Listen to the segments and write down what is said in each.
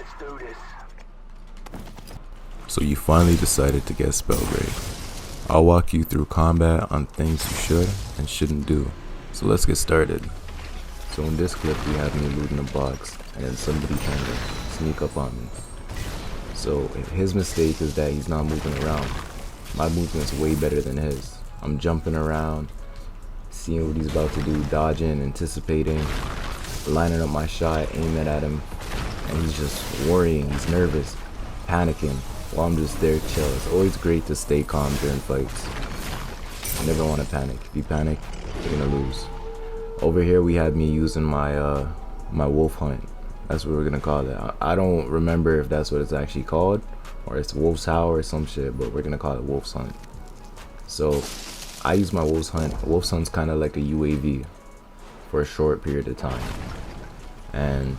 Let's do this. So you finally decided to get SpellBreak. I'll walk you through combat on things you should and shouldn't do. So let's get started. So in this clip we have me looting a box and then somebody trying to sneak up on me. So his mistake is that he's not moving around. My movement's way better than his. I'm jumping around, seeing what he's about to do, dodging, anticipating, lining up my shot, aiming at him, and he's just worrying, he's nervous, panicking, while I'm just there chill. It's always great to stay calm during fights. You never want to panic. If you panic, you're gonna lose. Over here we had me using my my wolf hunt. That's what we're gonna call it. I don't remember if that's what it's actually called, or it's wolf's howl or some shit, but we're gonna call it wolf's hunt. So I use my wolf's hunt. Wolf's hunt's kind of like a UAV for a short period of time, and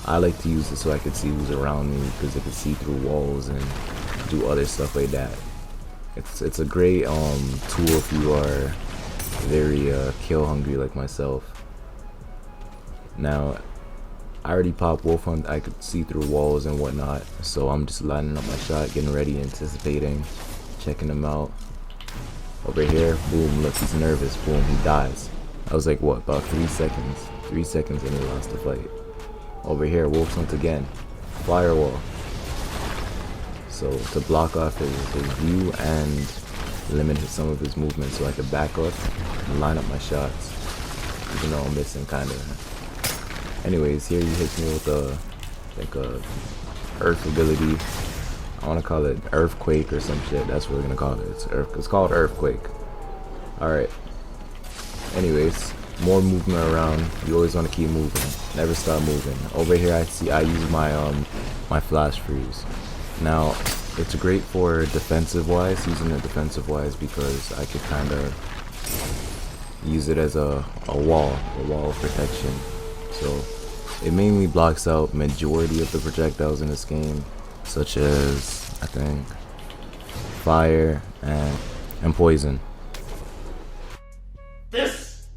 I like to use it so I can see who's around me, because I can see through walls and do other stuff like that. It's a great tool if you are very kill hungry like myself. Now I already popped wolf hunt. I could see through walls and whatnot, so I'm just lining up my shot, getting ready, anticipating, checking him out. Over here, boom, look, he's nervous, boom, he dies. I was like, what, about 3 seconds? 3 seconds and he lost the fight. Over here, wolf hunt again, firewall. So to block off his view and limit some of his movement, so I could back up and line up my shots, even though I'm missing kind of. Anyways, here he hits me with a earth ability. I want to call it earthquake or some shit. That's what we're gonna call it. It's called earthquake. All right. Anyways, more movement around. You always want to keep moving. Never stop moving. Over here, I use my my flash freeze. Now, it's great for defensive wise, using it defensive wise, because I could kind of use it as a wall of protection. So it mainly blocks out majority of the projectiles in this game, such as, I think, fire and poison. This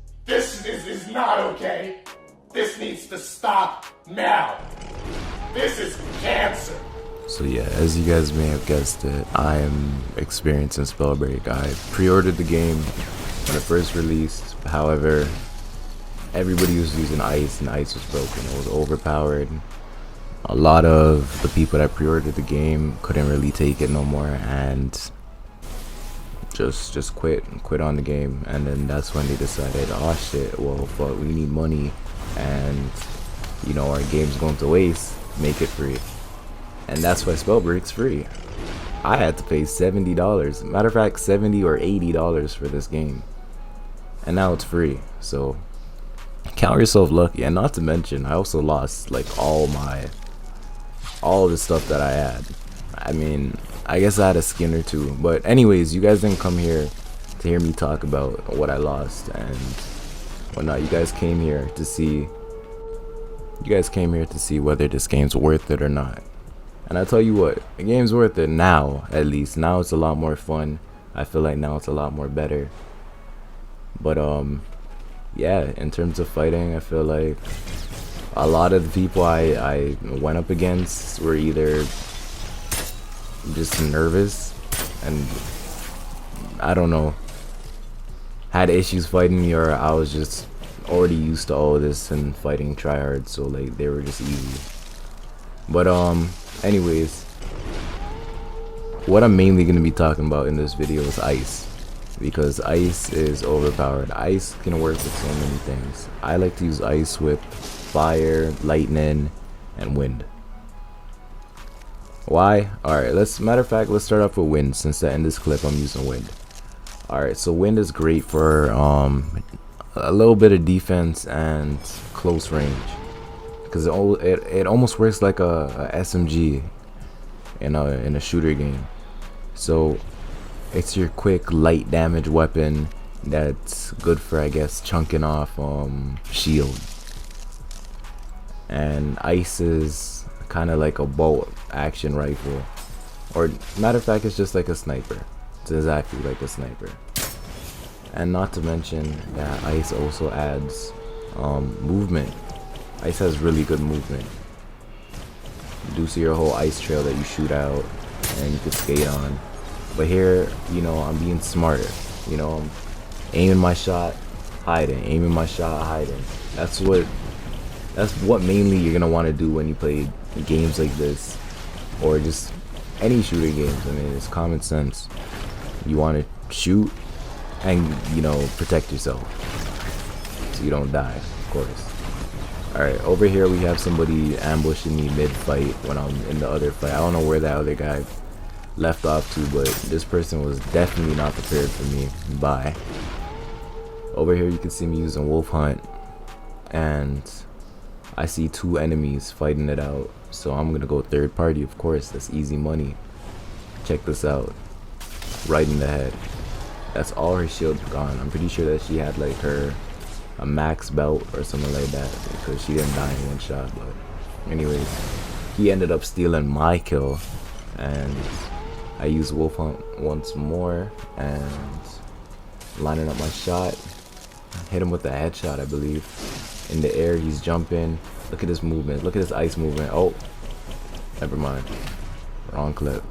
is not okay. This needs to stop now. This is cancer. So yeah, as you guys may have guessed it, I am experiencing SpellBreak. I pre-ordered the game when it first released. However, everybody was using ice and ice was broken. It was overpowered. A lot of the people that pre-ordered the game couldn't really take it no more and just quit on the game. And then that's when they decided, oh shit, well fuck, we need money, and you know, our game's going to waste, make it free. And that's why SpellBreak's free. I had to pay $70, matter of fact $70 or $80 for this game, and now it's free. So count yourself lucky. And not to mention, I also lost like all the stuff that I had. I mean, I guess I had a skin or two, but anyways, you guys didn't come here to hear me talk about what I lost and whatnot. You guys came here to see whether this game's worth it or not. And I tell you what, the game's worth it now. At least now it's a lot more fun. I feel like now it's a lot more better. But yeah, in terms of fighting, I feel like a lot of the people I went up against were either just nervous and, I don't know, had issues fighting me, or I was just already used to all this and fighting tryhard, so like they were just easy. But anyways, what I'm mainly going to be talking about in this video is ice, because ice is overpowered. Ice can work with so many things. I like to use ice with fire, lightning, and wind. Why? Alright, matter of fact, let's start off with wind, since in this clip I'm using wind. Alright, so wind is great for a little bit of defense and close range, because it almost works like a SMG in a shooter game. So it's your quick light damage weapon that's good for, I guess, chunking off shield. And ice is kind of like a bolt action rifle, or matter of fact, it's just like a sniper. It's exactly like a sniper. And not to mention that ice also adds movement. Ice has really good movement. You do see your whole ice trail that you shoot out and you can skate on. But here, you know, I'm being smarter. You know, I'm aiming my shot, hiding, aiming my shot, hiding. That's what mainly you're gonna want to do when you play games like this, or just any shooting games. I mean, it's common sense. You want to shoot and, you know, protect yourself so you don't die, of course. Alright, over here we have somebody ambushing me mid-fight when I'm in the other fight. I don't know where that other guy left off to, but this person was definitely not prepared for me. Bye. Over here you can see me using Wolf Hunt, and I see two enemies fighting it out, so I'm gonna go third party, of course. That's easy money. Check this out. Right in the head. That's all her shield gone. I'm pretty sure that she had like a max belt or something like that, because she didn't die in one shot. But anyways, he ended up stealing my kill, and I used Wolf Hunt once more and lining up my shot. Hit him with a headshot, I believe. In the air, he's jumping. Look at this movement. Look at this ice movement. Oh, never mind. Wrong clip.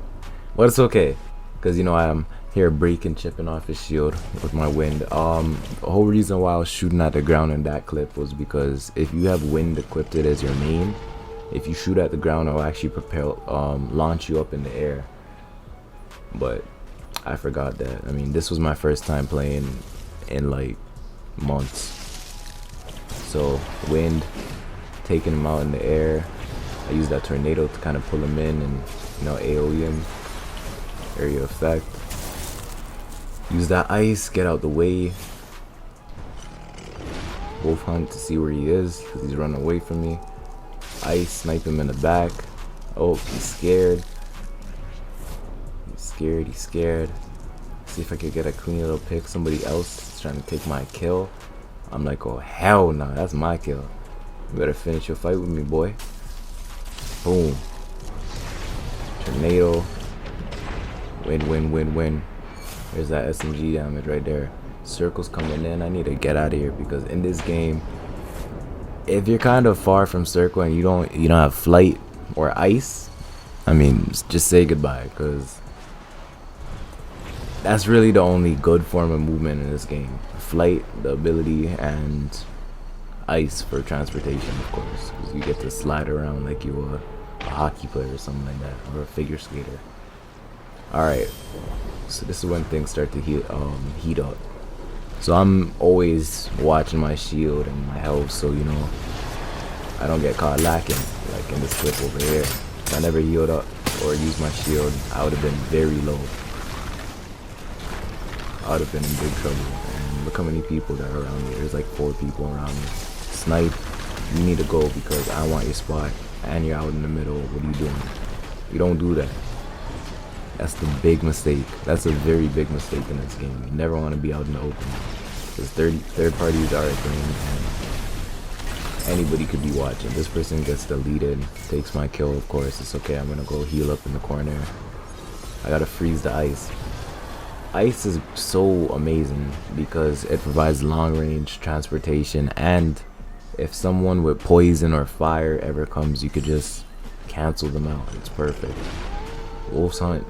But it's okay, because, you know, I'm here breaking, chipping off his shield with my wind. The whole reason why I was shooting at the ground in that clip was because if you have wind equipped as your main, if you shoot at the ground, it'll actually propel, launch you up in the air. But I forgot that. I mean, this was my first time playing in like months. So wind, taking him out in the air. I used that tornado to kind of pull him in and, you know, AoE him. Area effect. Use that ice, get out the way. Wolf Hunt to see where he is, because he's running away from me. Ice, snipe him in the back. Oh, he's scared. He's scared. See if I could get a clean little pick. Somebody else is trying to take my kill. I'm like, oh hell no, that's my kill. You better finish your fight with me, boy. Boom. Tornado. Win. There's that SMG damage right there. Circle's coming in. I need to get out of here, because in this game, if you're kind of far from circle and you don't have flight or ice, I mean, just say goodbye, because that's really the only good form of movement in this game. Flight, the ability, and ice for transportation, of course, because you get to slide around like you were a hockey player or something like that, or a figure skater. Alright, so this is when things start to heat up. So I'm always watching my shield and my health, so, you know, I don't get caught lacking like in this clip over here. If I never healed up or used my shield, I would have been very low. I would have been in big trouble. And look how many people that are around me. There's like 4 people around me. Snipe, you need to go, because I want your spot, and you're out in the middle. What are you doing? You don't do that. That's the big mistake. That's a very big mistake in this game. You never want to be out in the open, because third parties are a thing, and anybody could be watching. This person gets deleted, takes my kill, of course. It's okay. I'm gonna go heal up in the corner. I gotta freeze the ice. Ice is so amazing because it provides long range transportation, and if someone with poison or fire ever comes, you could just cancel them out. It's perfect. Wolf's Hunt.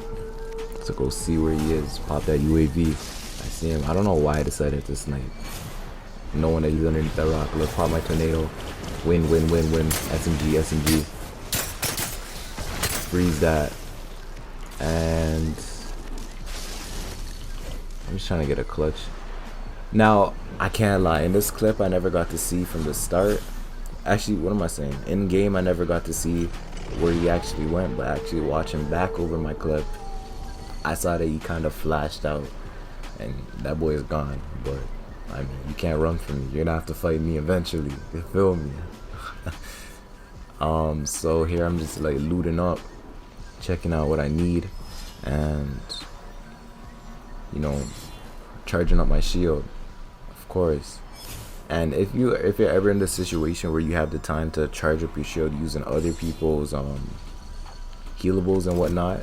So go see where he is. Pop that UAV. I see him. I don't know why I decided to snipe, knowing that he's underneath that rock. Let's pop my tornado. Win. SMG. Freeze that. And I'm just trying to get a clutch. Now, I can't lie. In this clip, I never got to see from the start. Actually, what am I saying? In game, I never got to see where he actually went, but actually watching back over my clip, I saw that he kind of flashed out, and that boy is gone. But I mean, you can't run from me. You're gonna have to fight me eventually. You feel me? So here I'm just like looting up, checking out what I need, and, you know, charging up my shield, of course. And if you're ever in this situation where you have the time to charge up your shield using other people's healables and whatnot,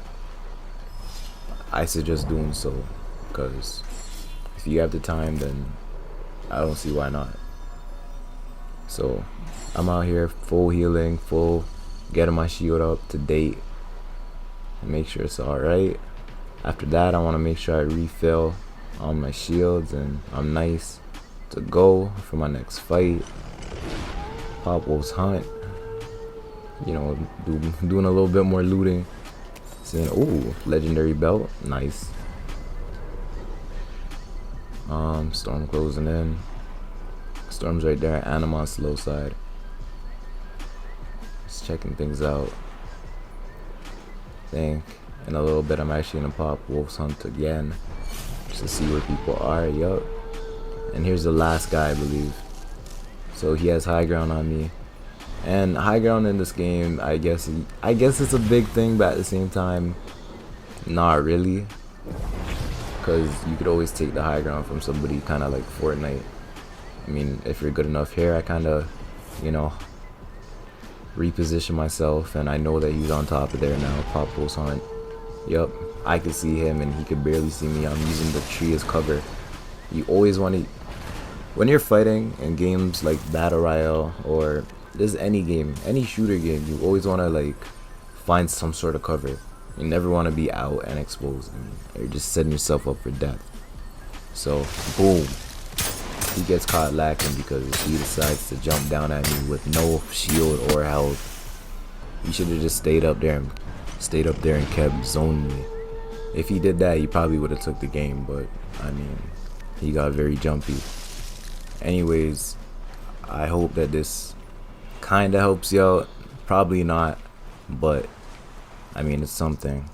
I suggest doing so, because if you have the time, then I don't see why not. So I'm out here full healing, full getting my shield up to date and make sure it's alright. After that, I want to make sure I refill on my shields and I'm nice to go for my next fight. Pop Wolf's Hunt. You know, doing a little bit more looting. Seeing, ooh, legendary belt, nice. Storm closing in. Storm's right there, Animon's low side. Just checking things out. Think in a little bit I'm actually gonna pop Wolf's Hunt again, just to see where people are. Yup. And here's the last guy, I believe. So he has high ground on me. And high ground in this game, I guess it's a big thing, but at the same time, not really. Because you could always take the high ground from somebody, kind of like Fortnite. I mean, if you're good enough here, I kind of, you know, reposition myself, and I know that he's on top of there now. Pop Wolf's Hunt. Yup, I could see him, and he could barely see me. I'm using the tree as cover. You always want to, when you're fighting in games like Battle Royale or this any game, any shooter game, you always want to like find some sort of cover. You never want to be out and exposed. I mean, you're just setting yourself up for death. So, boom. He gets caught lacking because he decides to jump down at me with no shield or health. He should have just stayed up there and kept zoning me. If he did that, he probably would have took the game, but I mean, he got very jumpy. Anyways, I hope that this kind of helps you out. Probably not, but I mean, it's something.